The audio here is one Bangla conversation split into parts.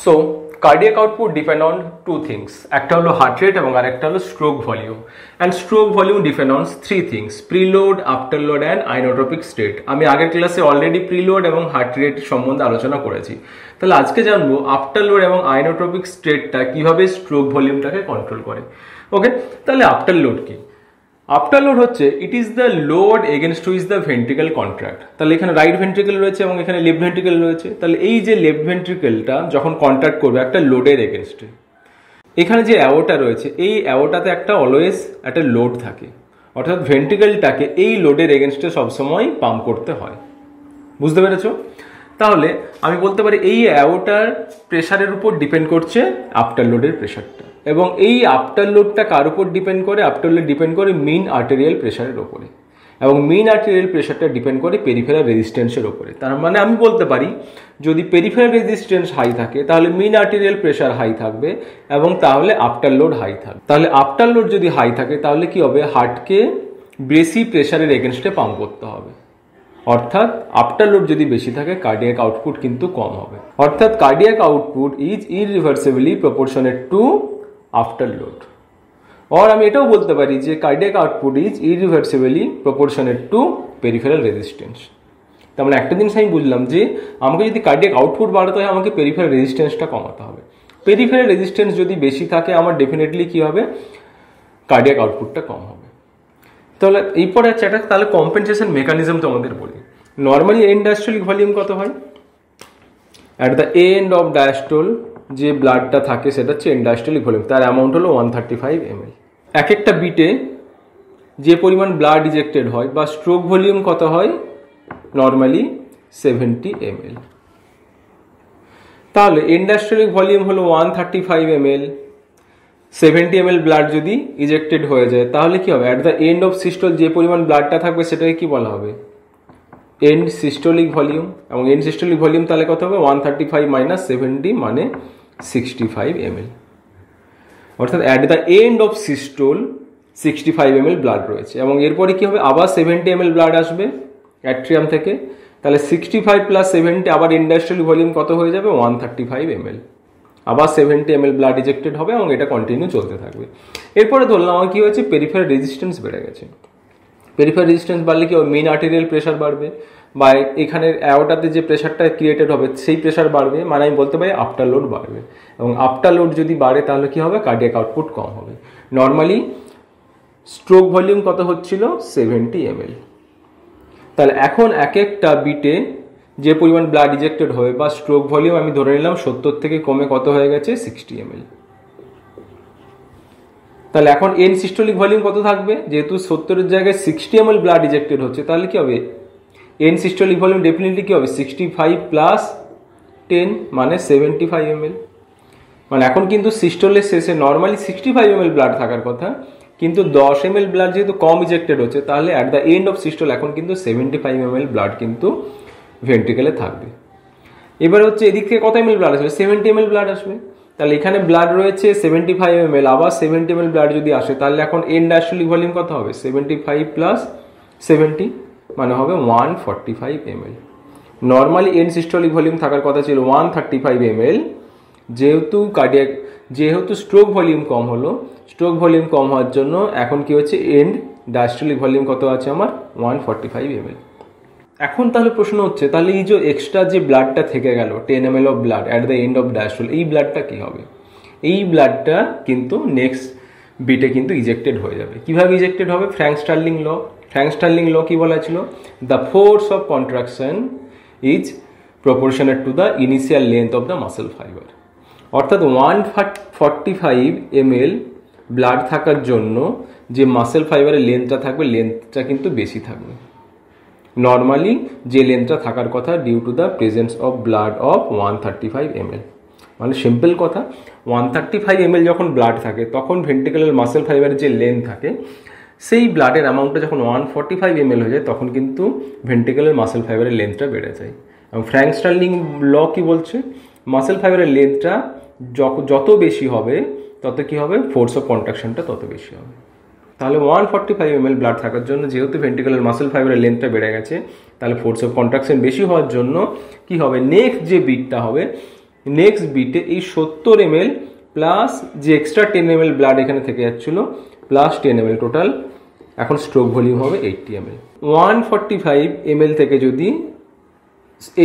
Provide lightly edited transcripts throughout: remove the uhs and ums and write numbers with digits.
So cardiac output depend on two things, একটা হলো হার্ট রেট এবং আরেকটা হলো stroke volume. And stroke volume depend on three things: preload, after load and inotropic state. আমি আগের ক্লাসে অলরেডি প্রিলোড এবং হার্ট রেট সম্বন্ধে আলোচনা করেছি। তাহলে আজকে জানবো আফটার লোড এবং আইনোট্রপিক স্টেটটা কিভাবে স্ট্রোক ভলিউমটাকে কন্ট্রোল করে। ওকে, তাহলে আফটার লোড কি? আফটার লোড হচ্ছে it is the load against which the ventricle contract. তাহলে এখানে রাইট ভেন্ট্রিকেল রয়েছে এবং এখানে লেফট ভেন্ট্রিকেল রয়েছে। তাহলে এই যে লেফট ভেন্ট্রিকেলটা যখন কন্ট্রাক্ট করবে একটা লোডের এগেনস্টে, এখানে যে অ্যাওটা রয়েছে এই অ্যাওটাতে একটা অলওয়েজ একটা লোড থাকে, অর্থাৎ ভেন্ট্রিকেলটাকে এই লোডের এগেনস্টে সবসময় পাম্প করতে হয়। বুঝতে পেরেছো? তাহলে আমি বলতে পারি এই অ্যাওটার প্রেশারের উপর ডিপেন্ড করছে আফটার লোডের প্রেশারটা, এবং এই আফটার লোডটা কার উপর ডিপেন্ড করে? আফটার লোড ডিপেন্ড করে মিন আর্টেরিয়াল প্রেশারের ওপরে, এবং মিন আর্টেরিয়াল প্রেশারটা ডিপেন্ড করে পেরিফেরাল রেজিস্ট্যান্সের ওপরে। তার মানে আমি বলতে পারি যদি পেরিফেরাল রেজিস্ট্যান্স হাই থাকে তাহলে মিন আর্টেরিয়াল প্রেশার হাই থাকবে এবং তাহলে আফটার লোড হাই থাকবে। তাহলে আফটার লোড যদি হাই থাকে তাহলে কি হবে? হার্টকে বেশি প্রেশারের এগেনস্টে পাম্প করতে হবে, অর্থাৎ আফটার লোড যদি বেশি থাকে কার্ডিয়াক আউটপুট কিন্তু কম হবে। অর্থাৎ cardiac output is irreversibly proportionate to after load. और আমি এটাও বলতে পারি যে cardiac output is irreversibly proportionate to peripheral resistance. তার মানে একটা জিনিস আমি বুঝলাম যে আমাকে যদি কার্ডিয়াক আউটপুট বাড়াতে হয় আমাকে পেরিফেরাল রেজিস্ট্যান্সটা কমাতে হবে। পেরিফেরাল রেজিস্ট্যান্স যদি বেশি থাকে আমার ডেফিনেটলি কি হবে? কার্ডিয়াক আউটপুটটা কম হবে। তাহলে এরপরে আছে একটা তাহলে কম্পেনসেশন মেকানিজম তোমাদের বলি। নর্মালি এন্ড ডায়াস্টোলিক ভলিউম কত হয়? At the end of diastole যে ব্লাডটা থাকে সেটা হচ্ছে এন্ড ডায়াস্টোলিক ভলিউম, তার অ্যামাউন্ট হলো 135 ml। এক একটা বিটে যে পরিমাণ ব্লাড ইজেক্টেড হয় বা স্ট্রোক ভলিউম কত হয়? Normally 70 ml। তাহলে এন্ড ডায়াস্টোলিক ভলিউম হলো 135 ml, 70 ml ব্লাড যদি ইজেক্টেড হয়ে যায় তাহলে কি হবে? At the end of systole যে পরিমাণ ব্লাডটা থাকবে সেটাকে কি বলা হবে? End systolic volume. এবং এন্ড সিস্টোলিক ভলিউম তাহলে কত হবে? 135 মাইনাস 70 মানে 65 ml। অর্থাৎ at the end of systole 65 ml blood রয়েছে, এবং এরপরে কি হবে? আবার 70 ml ব্লাড আসবে অ্যাট্রিয়াম থেকে। তাহলে 65 প্লাস 70 আবার এন্ড ডায়াস্টোলিক ভলিউম কত হয়ে যাবে? 135 ml। আবার 70 ml ব্লাড ইজেক্টেড হবে এবং এটা কন্টিনিউ চলতে থাকবে। এরপরে ধরলাম আমার কি হয়েছে? পেরিফেরাল রেজিস্ট্যান্স বেড়ে গেছে। পেরিফেরাল রেজিস্ট্যান্স বাড়লে কি হবে? মেইন আর্টেরিয়াল প্রেশার বাড়বে, বা এখানের অ্যাওটাতে যে প্রেশারটা ক্রিয়েটেড হবে সেই প্রেশার বাড়বে, মানে আমি বলতে পারি আফটার লোড বাড়বে। এবং আফটার লোড যদি বাড়ে তাহলে কি হবে? কার্ডিয়াক আউটপুট কম হবে। নর্মালি স্ট্রোক ভলিউম কত হচ্ছিল? 70 ml। তাহলে এখন এক একটা বিটে যে পরিমাণ ব্লাড ইজেক্টেড হবে বা স্ট্রোক ভলিউম আমি ধরে নিলাম 70 থেকে কমে কত হয়ে গেছে? 60 ml। তাহলে এখন এন সিস্টোলিক ভলিউম কত থাকবে? যেহেতু 70-এর জায়গায় 60 ml ব্লাড ইজেক্টেড হচ্ছে তাহলে কি হবে? এন সিস্টোলিক ভলিউম ডেফিনেটলি কি হবে? 65 প্লাস 10 মানে 75 ml। মানে এখন কিন্তু সিস্টোলের শেষে নর্মালি 65 ml ব্লাড থাকার কথা, কিন্তু 10 ml ব্লাড যেহেতু কম ইজেক্টেড হচ্ছে তাহলে at the end of systole এখন কিন্তু 75 ml ব্লাড কিন্তু ভেন্ট্রিকেলে থাকবে। এবার হচ্ছে এদিক থেকে কত ml ব্লাড আসবে? 70 ml ব্লাড আসবে। তাহলে এখানে ব্লাড রয়েছে 75 ml, আবার 70 ml ব্লাড যদি আসে তাহলে এখন এন্ড ডায়াস্টোলিক ভলিউম কত হবে? 75 প্লাস 70 মানে হবে 145 ml। Normally end systolic volume থাকার কথা ছিল 135 ml, যেহেতু স্ট্রোক ভলিউম কম হলো, স্ট্রোক ভলিউম কম হওয়ার জন্য এখন কি হচ্ছে? এন্ড ডায়াস্টোলিক ভলিউম কত আছে আমার? 145 ml। এখন তাহলে প্রশ্ন হচ্ছে তাহলে এই যে এক্সট্রা যে ব্লাডটা থেকে গেল 10 ml of blood at the end of diastole, এই ব্লাডটা কি হবে? এই ব্লাডটা কিন্তু নেক্সট বিটে কিন্তু ইজেক্টেড হয়ে যাবে। কিভাবে ইজেক্টেড হবে? ফ্র্যাঙ্ক স্টার্লিং ল। ফ্র্যাঙ্ক স্টার্লিং ল কি বলা ছিল? The force of contraction is proportionate to the initial length of the muscle fibre. অর্থাৎ 145 ml ব্লাড থাকার জন্য যে মাসেল ফাইবারের লেন্থটা থাকবে লেন্থটা কিন্তু বেশি থাকবে নর্মালি যে লেন্থটা থাকার কথা due to the presence of blood of 135 ml। মানে সিম্পল কথা, 135 ml যখন ব্লাড থাকে তখন ভেন্ট্রিকুলার মাসেল ফাইবারের যে লেন্থ থাকে সেই ব্লাডের অ্যামাউন্টটা যখন 145 ml হয়ে যায় তখন কিন্তু ভেন্ট্রিকুলার মাসেল ফাইবারের লেন্থটা বেড়ে যায়। এবং ফ্র্যাঙ্ক স্টার্লিং ল কি বলছে? মাসেল ফাইবারের লেন্থটা যত বেশি হবে তত কি হবে? ফোর্স অফ কন্ট্রাকশনটা তত বেশি হবে। তাহলে 145 ml ব্লাড থাকার জন্য যেহেতু ভেন্ট্রিকুলার মাসেল ফাইবারের লেন্থটা বেড়ে গেছে তাহলে ফোর্স অফ কন্ট্রাকশন বেশি হওয়ার জন্য কি হবে? নেক্সট যে বিটটা হবে নেক্সট বিটে এই 70 ml প্লাস যে এক্সট্রা 10 ml ব্লাড এখানে থেকে যাচ্ছিল প্লাস 10 ml টোটাল এখন স্ট্রোক ভলিউম হবে 80 ml। 145 ml থেকে যদি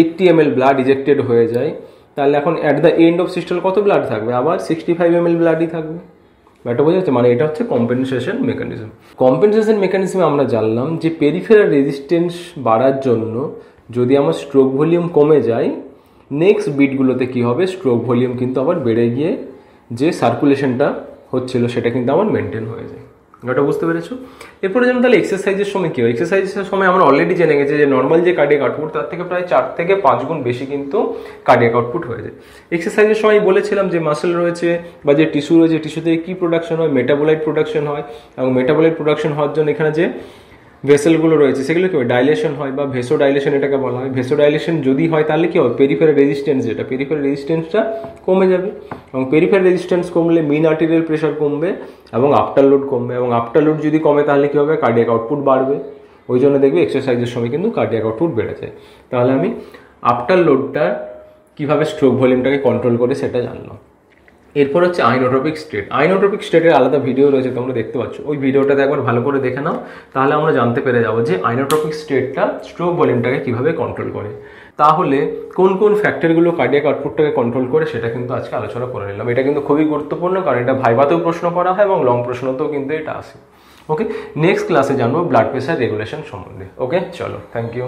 80 ml ব্লাড ইজেক্টেড হয়ে যায় তাহলে এখন অ্যাট দ্য এন্ড অফ সিস্টেল কত ব্লাড থাকবে? আবার 65 ml ব্লাডই থাকবে। ব্যাপারটা বোঝা যাচ্ছে? মানে এটা হচ্ছে কম্পেনসেশন মেকানিজম। কম্পেনসেশন মেকানিজমে আমরা জানলাম যে পেরিফেরাল রেজিস্ট্যান্স বাড়ার জন্য যদি আমার স্ট্রোক ভলিউম কমে যায়, নেক্সট বিটগুলোতে কি হবে, স্ট্রোক ভলিউম কিন্তু আবার বেড়ে গিয়ে যে সার্কুলেশনটা হচ্ছিল সেটা কিন্তু আবার মেনটেন হয়ে যায়। এটা বুঝতে পেরেছো? এরপরে যেমন তাহলে এক্সারসাইজের সময় কি হয়? এক্সারসাইজের সময় আমরা অলরেডি জেনে গেছি যে নর্মাল যে কার্ডিয়াক আউটপুট তার থেকে প্রায় 4 থেকে 5 গুণ বেশি কিন্তু কার্ডিয়াক আউটপুট হয়ে যায়। এক্সারসাইজের সময় বলেছিলাম যে মাসেল রয়েছে বা যে টিস্যু রয়েছে, টিস্যু থেকে কি প্রোডাকশন হয়? মেটাবোলাইট প্রোডাকশন হয়, এবং মেটাবোলাইট প্রোডাকশন হওয়ার জন্য এখানে যে ভেসেলগুলো রয়েছে সেগুলো কি হয়? ডাইলেশন হয় বা ভেসো ডাইলেশন এটাকে বলা হয়। ভেসো ডাইলেশন যদি হয় তাহলে কি হবে? পেরিফেরাল রেজিস্ট্যান্স যেটা পেরিফেরাল রেজিস্ট্যান্সটা কমে যাবে, এবং পেরিফেরাল রেজিস্ট্যান্স কমলে মিন আর্টেরিয়াল প্রেশার কমবে এবং আফটার লোড কমবে, এবং আফটার লোড যদি কমে তাহলে কি হবে? কার্ডিয়াক আউটপুট বাড়বে। ওই জন্য দেখবে এক্সারসাইজের সময় কিন্তু কার্ডিয়াক আউটপুট বেড়ে যায়। তাহলে আমি আফটার লোডটা কিভাবে স্ট্রোক ভলিউমটাকে কন্ট্রোল করে সেটা জানলাম। এরপর হচ্ছে আইনোট্রপিক স্টেট। আইনোট্রপিক স্টেটের আলাদা ভিডিও রয়েছে, তোমরা দেখতে পাচ্ছ। ওই ভিডিওটাতে একবার ভালো করে দেখে নাও, তাহলে আমরা জানতে পেরে যাবো যে আইনোট্রপিক স্টেটটা স্ট্রোক ভলিউমটাকে কিভাবে কন্ট্রোল করে। তাহলে কোন কোন ফ্যাক্টরগুলো কার্ডিয়াক আউটপুটটাকে কন্ট্রোল করে সেটা কিন্তু আজকে আলোচনা করে নিলাম। এটা কিন্তু খুবই গুরুত্বপূর্ণ, কারণ এটা ভাইভাতেও প্রশ্ন করা হয় এবং লং প্রশ্নতেও কিন্তু এটা আসে। ওকে, নেক্সট ক্লাসে জানবো ব্লাড প্রেশার রেগুলেশন সম্বন্ধে। ওকে, চলো, থ্যাংক ইউ।